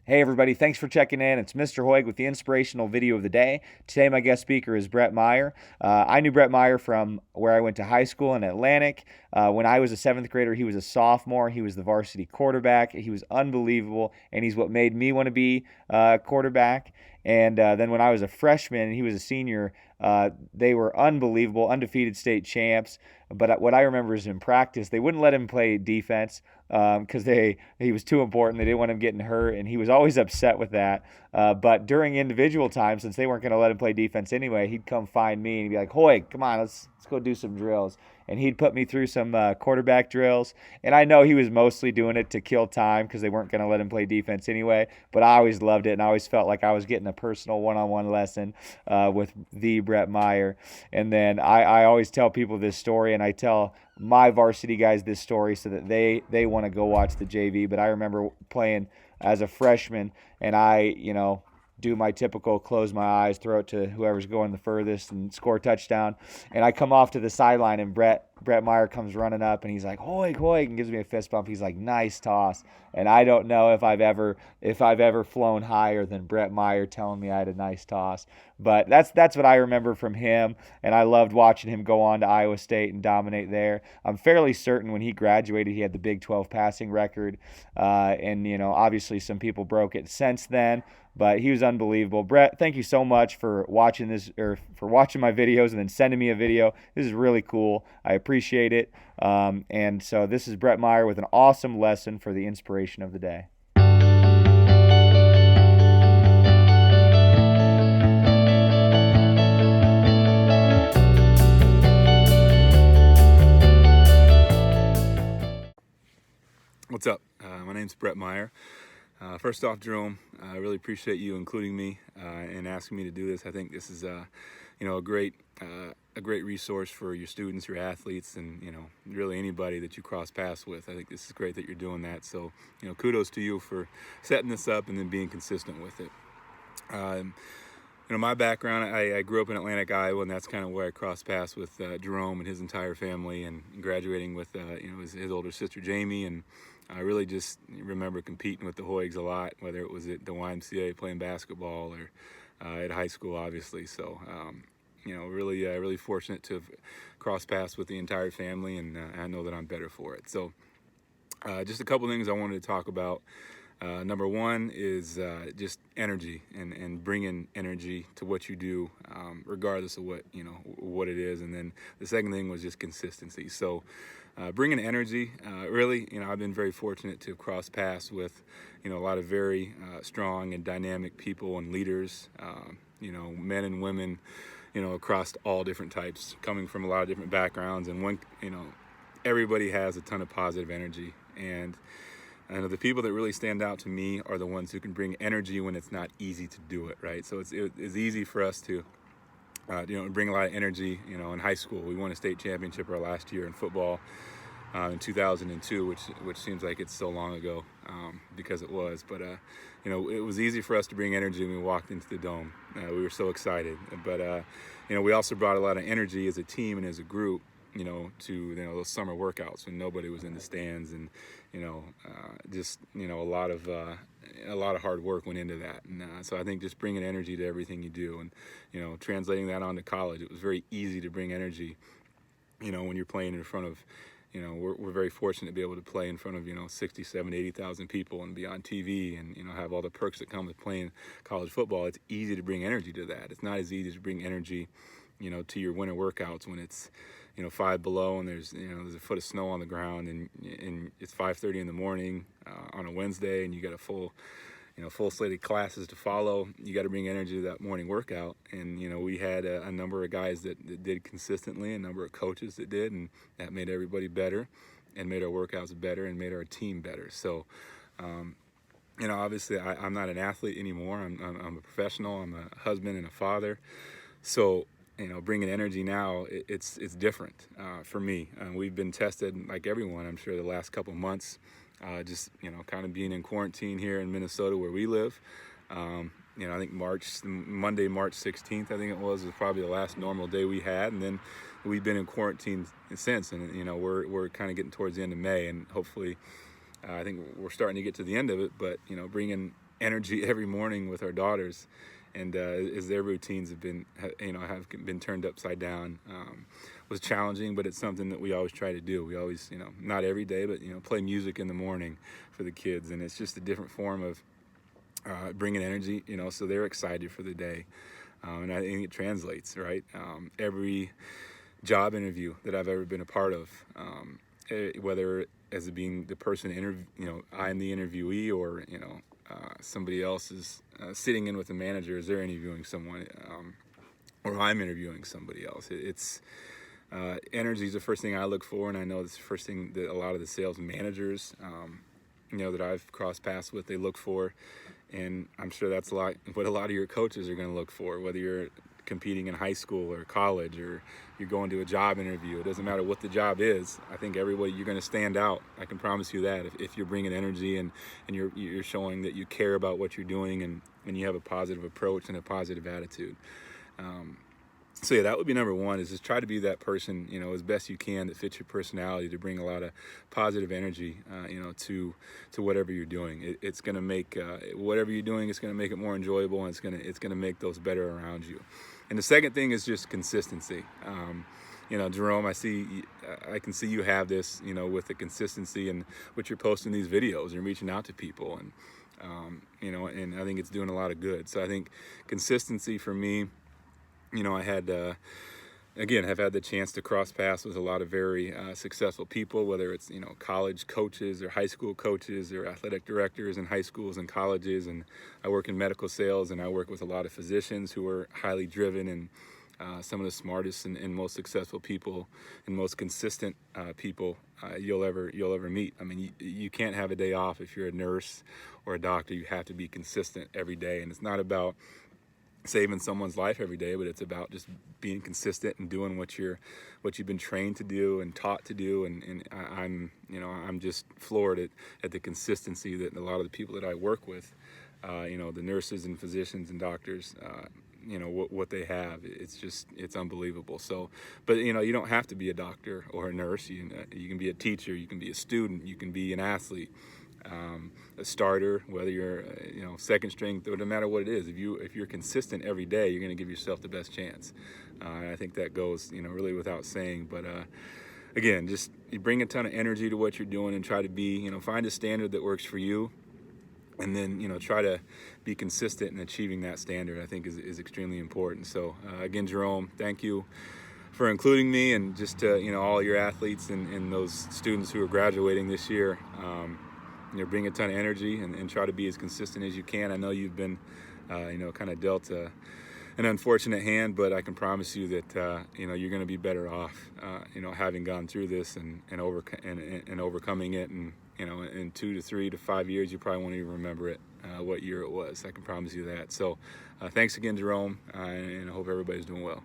Hey everybody, thanks for checking in. It's Mr. Hoig with the inspirational video of the day. Today my guest speaker is Bret Meyer. I knew Bret Meyer from where I went to high school in Atlantic. When I was a seventh grader, he was a sophomore. He was the varsity quarterback. He was unbelievable, and he's what made me want to be a quarterback. And then when I was a freshman and he was a senior, they were unbelievable, undefeated state champs. But what I remember is in practice, they wouldn't let him play defense because he was too important. They didn't want him getting hurt, and he was always upset with that. But during individual time, since they weren't going to let him play defense anyway, he'd come find me and he'd be like, "Hoy, come on, let's go do some drills." And he'd put me through some quarterback drills. And I know he was mostly doing it to kill time because they weren't going to let him play defense anyway. But I always loved it, and I always felt like I was getting a personal one-on-one lesson with the Bret Meyer. And then I always tell people this story, and I tell my varsity guys this story so that they want to go watch the JV. But I remember playing as a freshman, and I do my typical close my eyes, throw it to whoever's going the furthest, and score a touchdown. And I come off to the sideline, and Bret Meyer comes running up, and he's like, "Hoy, hoy," and gives me a fist bump. He's like, "Nice toss." And I don't know if I've ever flown higher than Bret Meyer telling me I had a nice toss. But that's what I remember from him, and I loved watching him go on to Iowa State and dominate there. I'm fairly certain when he graduated, he had the Big 12 passing record, and obviously some people broke it since then. But he was unbelievable. Bret, thank you so much for watching this, or for watching my videos and then sending me a video. This is really cool. I appreciate it. And so this is Bret Meyer with an awesome lesson for the inspiration of the day. What's up? My name's Bret Meyer. First off, Jerome, I really appreciate you including me and asking me to do this. I think this is, a great resource for your students, your athletes, and really anybody that you cross paths with. I think this is great that you're doing that. So, kudos to you for setting this up and then being consistent with it. My background, I grew up in Atlantic, Iowa, and that's kind of where I crossed paths with Jerome and his entire family, and graduating with his older sister Jamie. And I really just remember competing with the Hoigs a lot, whether it was at the YMCA playing basketball or at high school, obviously. So, really fortunate to have crossed paths with the entire family, and I know that I'm better for it. So, just a couple things I wanted to talk about. Number one is just energy and bringing energy to what you do, regardless of what it is. And then the second thing was just consistency. So bringing energy, really, I've been very fortunate to cross paths with, a lot of very strong and dynamic people and leaders, men and women, across all different types, coming from a lot of different backgrounds. And everybody has a ton of positive energy. And the people that really stand out to me are the ones who can bring energy when it's not easy to do it, right? So it's easy for us to, bring a lot of energy. In high school, we won a state championship our last year in football in 2002, which seems like it's so long ago because it was. But it was easy for us to bring energy when we walked into the dome. We were so excited. But we also brought a lot of energy as a team and as a group, to those summer workouts when nobody was in the stands, and a lot of hard work went into that. And so I think just bringing energy to everything you do, and translating that on to college, it was very easy to bring energy. When you're playing in front of, we're very fortunate to be able to play in front of 60, 70, 80,000 people and be on TV and have all the perks that come with playing college football. It's easy to bring energy to that. It's not as easy to bring energy to your winter workouts when it's 5 below and there's a foot of snow on the ground, and it's 5:30 in the morning on a Wednesday, and you got a full slate of classes to follow. You got to bring energy to that morning workout. And we had a number of guys that did consistently, a number of coaches that did, and that made everybody better and made our workouts better and made our team better. So obviously I'm not an athlete anymore. I'm a professional. I'm a husband and a father. So bringing energy now, it's different for me. We've been tested, like everyone, I'm sure, the last couple months, just kind of being in quarantine here in Minnesota where we live. I think Monday, March 16th, I think it was probably the last normal day we had, and then we've been in quarantine since. And we're kind of getting towards the end of May, and hopefully, I think we're starting to get to the end of it. But bringing energy every morning with our daughters, and as their routines have been, have been turned upside down, was challenging, but it's something that we always try to do. We always, not every day, but play music in the morning for the kids, and it's just a different form of bringing energy, so they're excited for the day, and I think it translates, right? Every job interview that I've ever been a part of, whether as being the person I'm the interviewee, or somebody else is sitting in with the manager as they're interviewing someone, or I'm interviewing somebody else. It's energy is the first thing I look for, and I know it's the first thing that a lot of the sales managers, that I've crossed paths with, they look for, and I'm sure that's what a lot of your coaches are going to look for, whether you're competing in high school or college, or you're going to a job interview. It doesn't matter what the job is. I think everybody, you're going to stand out. I can promise you that if you're bringing energy, and you're showing that you care about what you're doing, and you have a positive approach and a positive attitude. So yeah, that would be number one, is just try to be that person, as best you can, that fits your personality, to bring a lot of positive energy, to whatever you're doing. It's going to make whatever you're doing, it's going to make it more enjoyable, and it's going to make those better around you. And the second thing is just consistency. Jerome, I can see you have this, with the consistency and what you're posting these videos and reaching out to people, and and I think it's doing a lot of good. So I think consistency for me. I had, have had the chance to cross paths with a lot of very successful people, whether it's, college coaches or high school coaches or athletic directors in high schools and colleges. And I work in medical sales, and I work with a lot of physicians who are highly driven, and some of the smartest and most successful people and most consistent people you'll ever meet. I mean, you can't have a day off if you're a nurse or a doctor. You have to be consistent every day, and it's not about saving someone's life every day, but it's about just being consistent and doing what you've been trained to do and taught to do. And I'm just floored at the consistency that a lot of the people that I work with, the nurses and physicians and doctors, what they have. It's unbelievable. So, but you don't have to be a doctor or a nurse. You can be a teacher, you can be a student, you can be an athlete, a starter, whether you're second string, no matter what it is. If you're consistent every day, you're going to give yourself the best chance. And I think that goes really without saying. But again, just you bring a ton of energy to what you're doing, and try to be find a standard that works for you, and then try to be consistent in achieving that standard. I think is extremely important. So again, Jerome, thank you for including me, and just all your athletes and those students who are graduating this year. Bring a ton of energy, and try to be as consistent as you can. I know you've been, kind of dealt an unfortunate hand, but I can promise you that, you're going to be better off, having gone through this and overcoming it. And, in 2 to 3 to 5 years, you probably won't even remember it, what year it was. I can promise you that. So thanks again, Jerome, and I hope everybody's doing well.